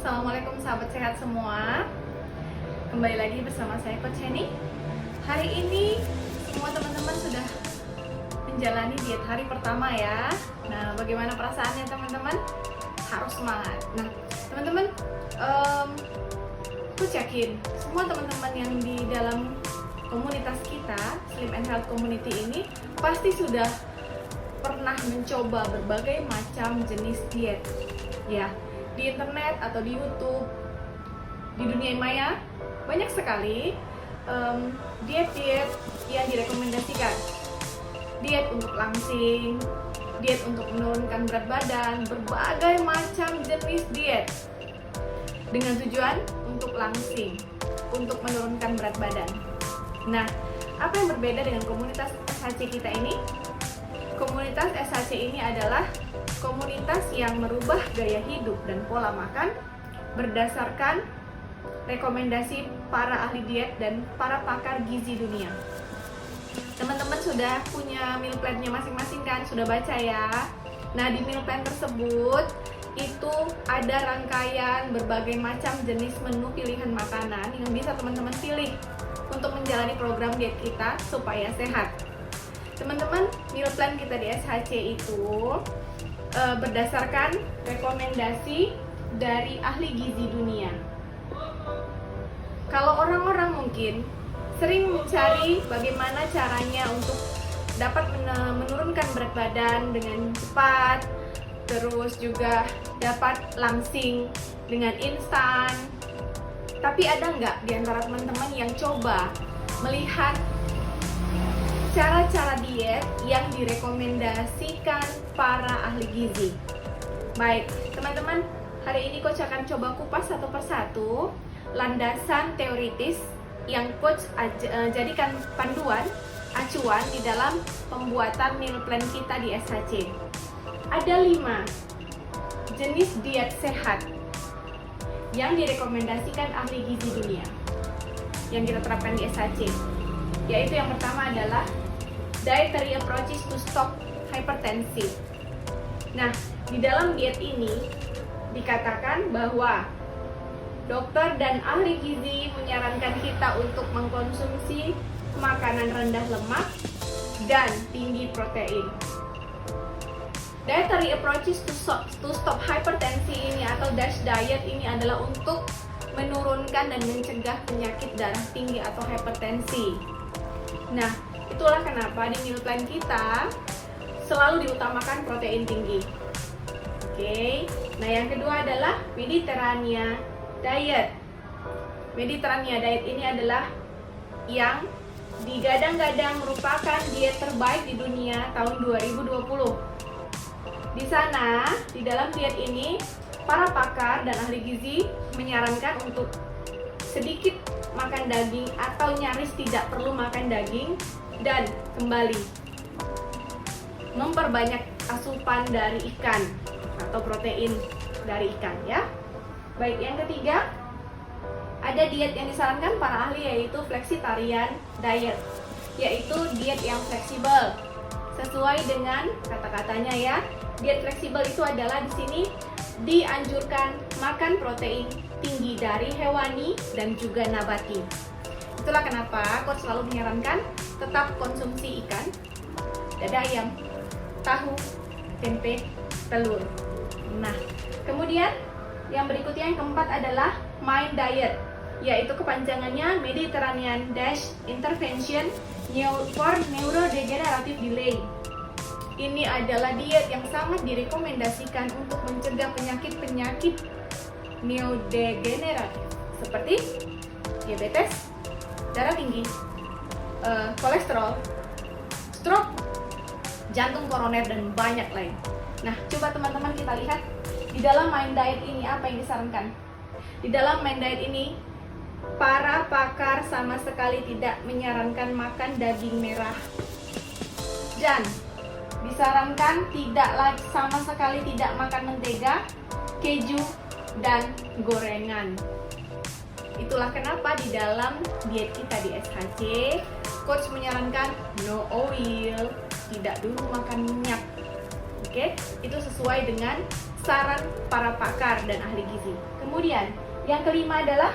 Assalamualaikum sahabat sehat semua. Kembali lagi bersama saya Coach Henny. Hari ini semua teman-teman sudah menjalani diet hari pertama ya. Nah, bagaimana perasaannya teman-teman? Harus semangat. Nah, teman-teman, Coach yakin semua teman-teman yang di dalam komunitas kita, Slim and Health Community ini pasti sudah pernah mencoba berbagai macam jenis diet ya, di internet atau di YouTube, di dunia maya banyak sekali diet-diet yang direkomendasikan. Diet untuk langsing, diet untuk menurunkan berat badan, berbagai macam jenis diet dengan tujuan untuk langsing, untuk menurunkan berat badan. Nah, apa yang berbeda dengan komunitas SHC kita ini? Komunitas SHC ini adalah komunitas yang merubah gaya hidup dan pola makan berdasarkan rekomendasi para ahli diet dan para pakar gizi dunia. Teman-teman sudah punya meal plan-nya masing-masing kan? Sudah baca ya? Nah, di meal plan tersebut itu ada rangkaian berbagai macam jenis menu pilihan makanan yang bisa teman-teman pilih untuk menjalani program diet kita supaya sehat. Teman-teman, meal plan kita di SHC itu berdasarkan rekomendasi dari ahli gizi dunia. Kalau orang-orang mungkin sering mencari bagaimana caranya untuk dapat menurunkan berat badan dengan cepat, terus juga dapat langsing dengan instan. Tapi ada nggak di antara teman-teman yang coba melihat cara-cara diet yang direkomendasikan para ahli gizi? Baik, teman-teman, hari ini Coach akan coba kupas satu persatu landasan teoritis yang Coach jadikan panduan, acuan di dalam pembuatan meal plan kita di SHC. Ada 5 jenis diet sehat yang direkomendasikan ahli gizi dunia yang kita terapkan di SHC. Yaitu yang pertama adalah dietary approaches to stop hypertension. Nah, di dalam diet ini dikatakan bahwa dokter dan ahli gizi menyarankan kita untuk mengkonsumsi makanan rendah lemak dan tinggi protein. Dietary approaches to stop hypertension ini atau DASH diet ini adalah untuk menurunkan dan mencegah penyakit darah tinggi atau hipertensi. Nah, itulah kenapa di meal plan kita selalu diutamakan protein tinggi. Oke. Nah, yang kedua adalah Mediterranean diet. Mediterranean diet ini adalah yang digadang-gadang merupakan diet terbaik di dunia tahun 2020. Di sana, di dalam diet ini, para pakar dan ahli gizi menyarankan untuk sedikit makan daging atau nyaris tidak perlu makan daging dan kembali memperbanyak asupan dari ikan atau protein dari ikan ya. Baik, yang ketiga ada diet yang disarankan para ahli yaitu flexitarian diet, yaitu diet yang fleksibel sesuai dengan kata-katanya ya. Diet fleksibel itu adalah di sini dianjurkan makan protein tinggi dari hewani dan juga nabati. Itulah kenapa Coach selalu menyarankan tetap konsumsi ikan, dada ayam, tahu, tempe, telur. Nah, kemudian yang berikutnya yang keempat adalah MIND diet, yaitu kepanjangannya Mediterranean Dash Intervention for Neurodegenerative Delay. Ini adalah diet yang sangat direkomendasikan untuk mencegah penyakit-penyakit neurodegeneratif seperti diabetes, darah tinggi, kolesterol, stroke, jantung koroner, dan banyak lain. Nah, coba teman-teman kita lihat di dalam MIND diet ini apa yang disarankan. Di dalam MIND diet ini, para pakar sama sekali tidak menyarankan makan daging merah dan disarankan sama sekali tidak makan mentega, keju, dan gorengan. Itulah kenapa di dalam diet kita di SHC, Coach menyarankan no oil, tidak dulu makan minyak. Oke, itu sesuai dengan saran para pakar dan ahli gizi. Kemudian Kemudian yang kelima adalah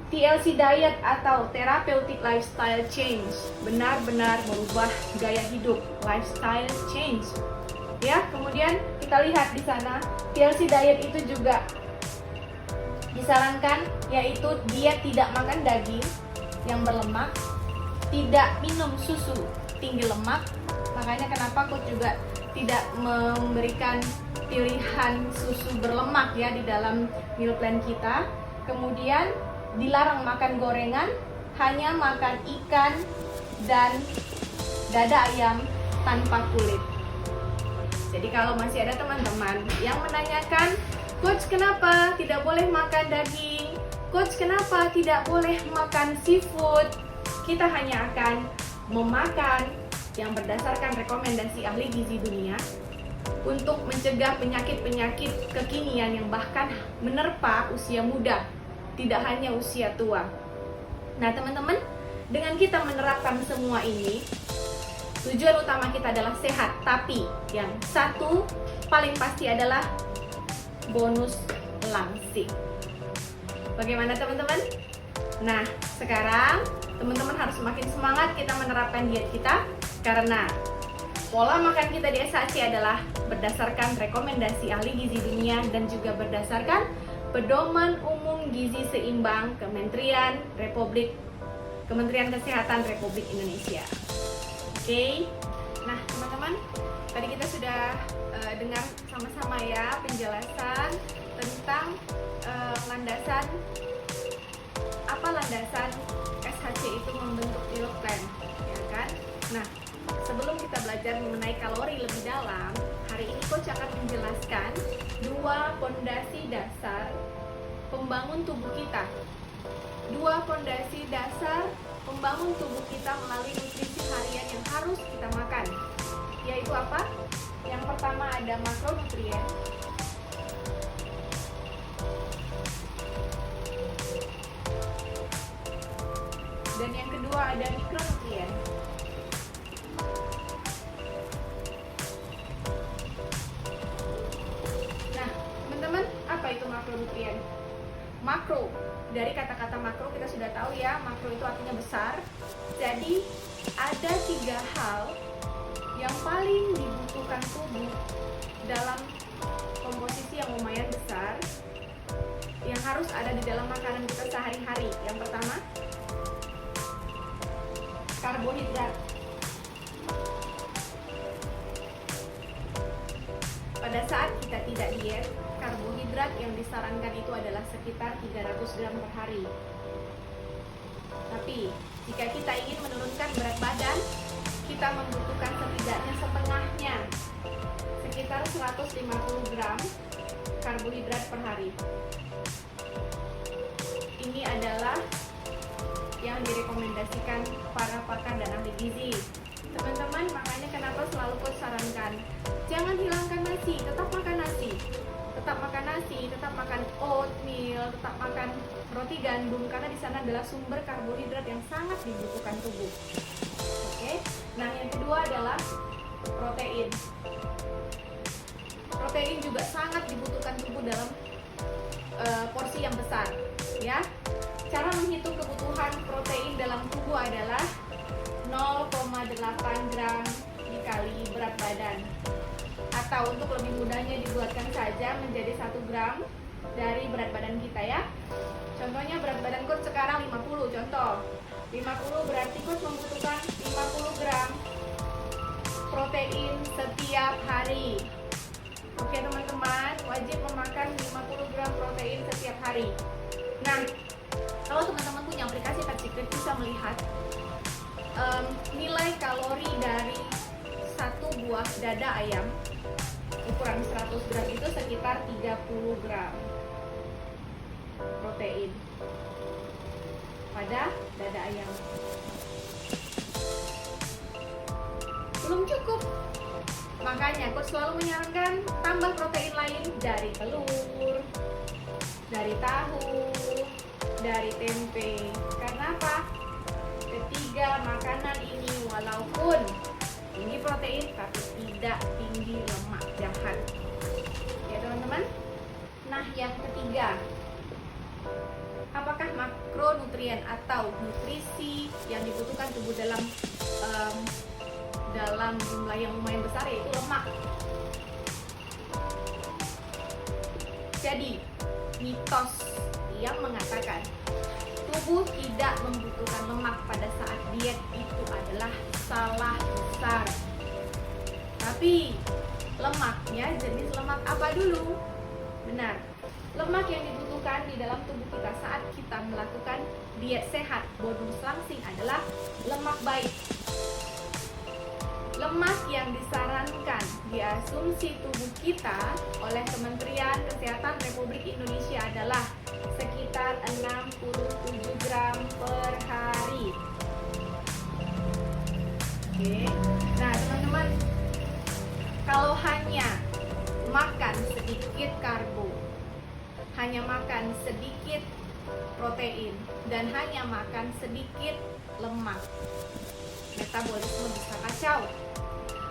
TLC diet atau therapeutic lifestyle change, benar-benar merubah gaya hidup, lifestyle change. Ya, kemudian kita lihat di sana TLC diet itu juga disarankan, yaitu diet tidak makan daging yang berlemak, tidak minum susu tinggi lemak. Makanya kenapa coach juga tidak memberikan pilihan susu berlemak ya di dalam meal plan kita. Kemudian dilarang makan gorengan, hanya makan ikan dan dada ayam tanpa kulit. Jadi kalau masih ada teman-teman yang menanyakan, coach kenapa tidak boleh makan daging? Coach kenapa tidak boleh makan seafood? Kita hanya akan memakan yang berdasarkan rekomendasi ahli gizi dunia untuk mencegah penyakit-penyakit kekinian yang bahkan menerpa usia muda, tidak hanya usia tua. Nah teman-teman, dengan kita menerapkan semua ini, tujuan utama kita adalah sehat, tapi yang satu paling pasti adalah bonus langsing. Bagaimana teman-teman? Nah, sekarang teman-teman harus semakin semangat kita menerapkan diet kita, karena pola makan kita di SHC adalah berdasarkan rekomendasi ahli gizi dunia dan juga berdasarkan Pedoman Umum Gizi Seimbang Kementerian Kesehatan Republik Indonesia. Oke. Nah, teman-teman, tadi kita sudah dengar sama-sama ya penjelasan tentang landasan SHC itu membentuk meal plan, ya kan? Nah, sebelum kita belajar mengenai kalori lebih dalam, hari ini coach akan menjelaskan 2 pondasi dasar pembangun tubuh kita. 2 pondasi dasar pembangun tubuh kita melalui nutrisi harian yang harus kita makan. Yaitu apa? Yang pertama ada makronutrien. Dan yang kedua ada mikronutrien. Nah, teman-teman, apa itu makronutrien? Makro, dari kata-kata makro kita sudah tahu ya, makro itu artinya besar. Jadi, ada 3 hal yang paling dibutuhkan tubuh dalam komposisi yang lumayan besar yang harus ada di dalam makanan kita sehari-hari. Yang pertama, karbohidrat. Pada saat kita tidak diet, karbohidrat yang disarankan itu adalah sekitar 300 gram per hari. Tapi jika kita ingin menurunkan berat badan, kita membutuhkan setidaknya setengahnya, sekitar 150 gram karbohidrat per hari. Ini adalah yang direkomendasikan para pakar dan ahli gizi. Teman-teman, makanya kenapa selalu coach sarankan, jangan hilangkan nasi, tetap makan nasi. Tetap makan nasi, tetap makan oatmeal, tetap makan roti gandum, karena di sana adalah sumber karbohidrat yang sangat dibutuhkan tubuh. Oke. Nah, yang kedua adalah protein. Protein juga sangat dibutuhkan tubuh dalam porsi yang besar, ya. Cara menghitung kebutuhan protein dalam tubuh adalah 0,8 gram dikali berat badan. Atau untuk lebih mudahnya dibuatkan saja menjadi 1 gram dari berat badan kita ya. Contohnya berat badan coach sekarang 50, contoh. 50 berarti coach membutuhkan 50 gram protein setiap hari. Oke teman-teman, wajib memakan 50 gram protein setiap hari. Nah, kalau teman-teman punya aplikasi Petsikrit bisa melihat nilai kalori dari 1 buah dada ayam ukuran 100 gram itu sekitar 30 gram protein pada dada ayam. Belum cukup, makanya coach selalu menyarankan tambah protein lain dari telur, dari tahu, dari tempe. Karena apa? Ketiga makanan ini walaupun tinggi protein tapi tidak tinggi lemak jahat, ya teman-teman. Nah, yang ketiga, apakah makronutrien atau nutrisi yang dibutuhkan tubuh dalam jumlah yang lumayan besar, yaitu lemak. Jadi, mitos yang mengatakan tubuh tidak membutuhkan lemak pada saat diet itu adalah salah besar. Tapi lemaknya jenis lemak apa dulu? Benar, lemak yang dibutuhkan di dalam tubuh kita saat kita melakukan diet sehat bonus langsing adalah lemak baik. Lemak yang disarankan diasumsi tubuh kita oleh Kementerian Kesehatan Republik Indonesia adalah sekitar 67 gram per hari. Oke. Nah, teman-teman, kalau hanya makan sedikit karbo, hanya makan sedikit protein, dan hanya makan sedikit lemak, metabolisme bisa kacau.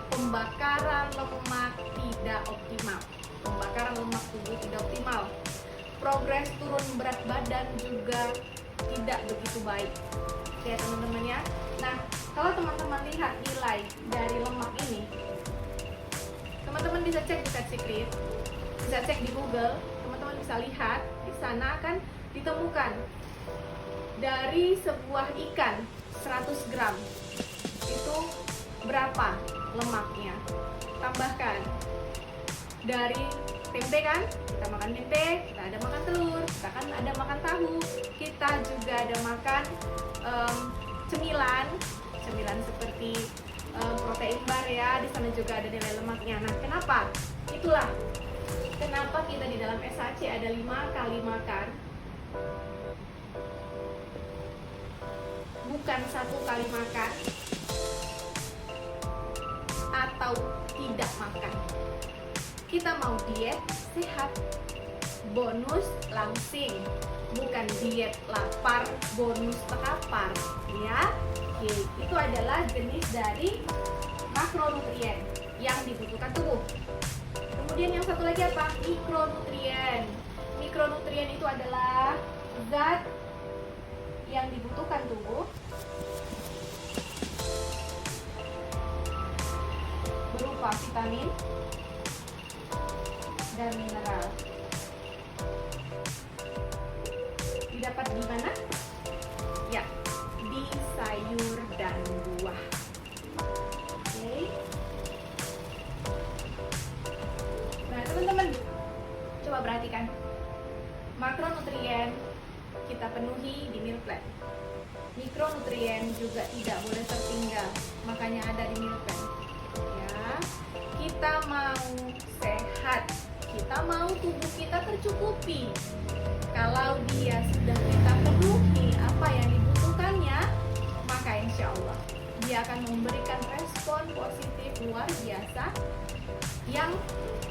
Pembakaran lemak tidak optimal. Pembakaran lemak tubuh tidak optimal. Progres turun berat badan juga tidak begitu baik. Oke, teman-teman ya. Nah, kalau teman-teman lihat nilai dari lemak ini, teman-teman bisa cek di Fat Secret, bisa cek di Google, teman-teman bisa lihat di sana akan ditemukan dari sebuah ikan 100 gram itu berapa lemaknya. Tambahkan dari tempe, kan kita makan tempe, kita ada makan telur, kita kan ada makan tahu, kita juga ada makan cemilan seperti protein bar ya, di sana juga ada nilai lemaknya. Nah, kenapa? Itulah kenapa kita di dalam SHC ada 5 kali makan, bukan 1 kali makan atau tidak makan. Kita mau diet sehat bonus langsing, bukan diet lapar bonus terkapar ya. Oke, itu adalah jenis dari makronutrien yang dibutuhkan tubuh. Kemudian yang satu lagi apa? Mikronutrien. Mikronutrien itu adalah zat yang dibutuhkan tubuh berupa vitamin dan mineral. Didapat di mana? Ya, di sayur dan buah. Oke. Nah, teman-teman, coba perhatikan. Makronutrien kita penuhi di meal plan. Mikronutrien juga tidak boleh tertinggal, makanya ada di meal plan. Ya, kita mau sehat, kita mau tubuh kita tercukupi. Kalau dia sudah kita penuhi apa yang dibutuhkannya, maka insya Allah dia akan memberikan respon positif luar biasa yang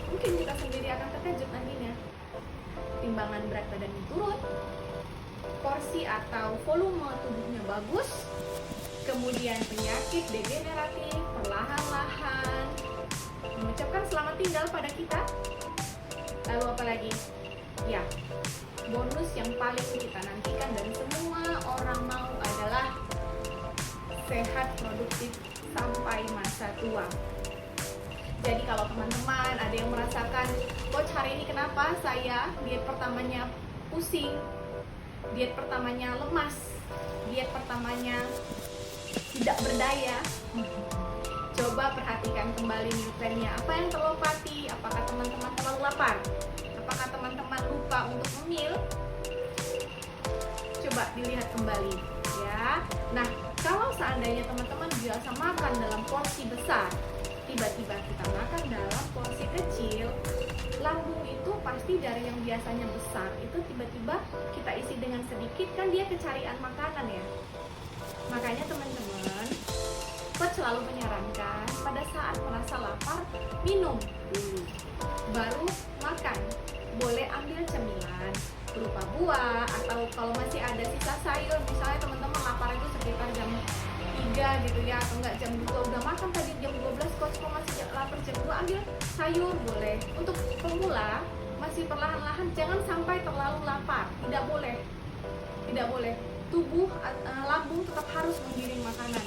mungkin kita sendiri akan terkejut nantinya. Timbangan berat badannya turun, porsi atau volume tubuhnya bagus, kemudian penyakit degeneratif perlahan-lahan mengucapkan selamat tinggal pada kita. Lalu apa lagi? Ya, bonus yang paling kita nantikan dan semua orang mau adalah sehat produktif sampai masa tua. Jadi kalau teman-teman ada yang merasakan, coach hari ini kenapa saya diet pertamanya pusing, diet pertamanya lemas, diet pertamanya tidak berdaya, coba perhatikan kembali meal plan-nya. Apa yang terlewati? Apakah teman-teman terlalu lapar? Apakah teman-teman lupa untuk memil? Coba dilihat kembali ya. Nah, kalau seandainya teman-teman biasa makan dalam porsi besar, tiba-tiba kita makan dalam porsi kecil, lambung itu pasti dari yang biasanya besar itu tiba-tiba kita isi dengan sedikit, kan dia kecarian makanan ya. Makanya teman-teman, coach selalu menyarankan pada saat merasa lapar, minum dulu, baru makan. Boleh ambil cemilan berupa buah, atau kalau masih ada sisa sayur, misalnya teman-teman lapar itu sekitar jam 3 gitu ya, atau enggak jam 2 udah makan tadi jam 12, coach kok masih lapar jam 2, ambil sayur boleh. Untuk pemula masih perlahan-lahan, jangan sampai terlalu lapar. Tidak boleh, tidak boleh. Tubuh, lambung tetap harus menggiring makanan.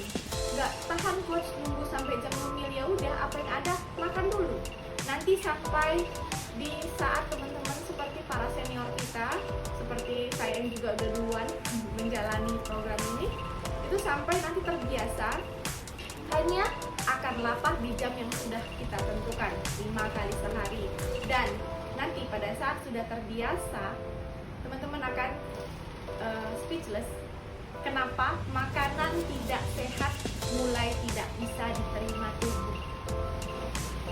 Nggak tahan coach nunggu sampai jam ngemil, ya udah apa yang ada makan dulu. Nanti sampai di saat teman-teman seperti para senior kita, seperti saya yang juga udah duluan menjalani program ini, itu sampai nanti terbiasa hanya akan lapar di jam yang sudah kita tentukan 5 kali sehari. Dan nanti pada saat sudah terbiasa, teman-teman akan speechless. Kenapa? Makanan tidak sehat mulai tidak bisa diterima tubuh.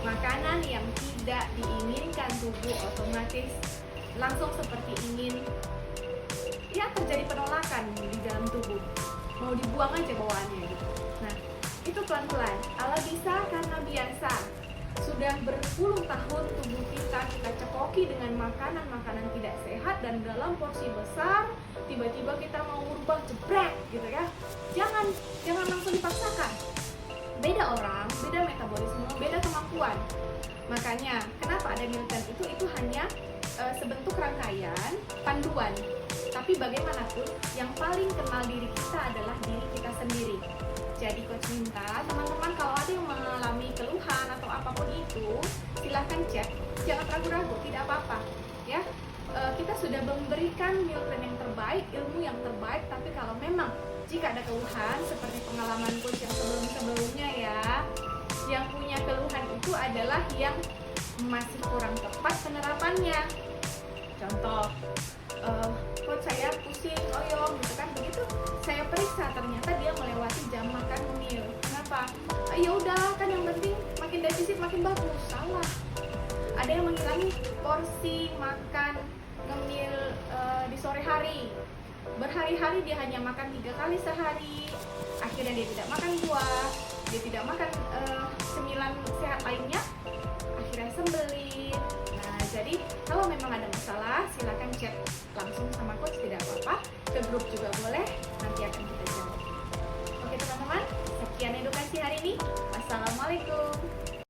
Makanan yang tidak diinginkan tubuh otomatis langsung seperti ingin, ya terjadi penolakan di dalam tubuh. Mau dibuang aja bawaannya gitu. Nah, itu pelan-pelan. Allah bisa karena biasa. Sudah berpuluh tahun tubuh kita cekoki dengan makanan-makanan tidak sehat dan dalam porsi besar, tiba-tiba kita mau ubah jebrek gitu ya. Jangan langsung dipaksakan. Beda orang, beda metabolisme, beda kemampuan. Makanya kenapa ada meal plan itu hanya sebentuk rangkaian panduan. Tapi bagaimanapun yang paling kenal diri kita adalah diri kita sendiri. Jadi coach minta teman-teman kalau ada yang mengalami keluhan atau apapun itu, silahkan cek, jangan ragu-ragu, tidak apa-apa ya. Kita sudah memberikan meal plan yang terbaik, ilmu yang terbaik, tapi kalau memang jika ada keluhan seperti pengalaman coach yang sebelum-sebelumnya ya, yang punya keluhan itu adalah yang masih kurang tepat penerapannya. Contoh, coach saya pusing, oyong gitu kan, begitu saya periksa ternyata dia melewati jam makan meal. Kenapa? Ya udah kan yang penting makin defisit makin bagus. Salah. Ada yang mengurangi porsi makan ngemil di sore hari. Berhari-hari dia hanya makan 3 kali sehari. Akhirnya dia tidak makan buah, dia tidak makan cemilan sehat lainnya. Akhirnya sembelit. Nah, jadi kalau memang ada masalah, silakan chat langsung sama coach, tidak apa-apa. Ke grup juga boleh, nanti akan kita jawab. Oke teman-teman, sekian edukasi hari ini. Wassalamualaikum.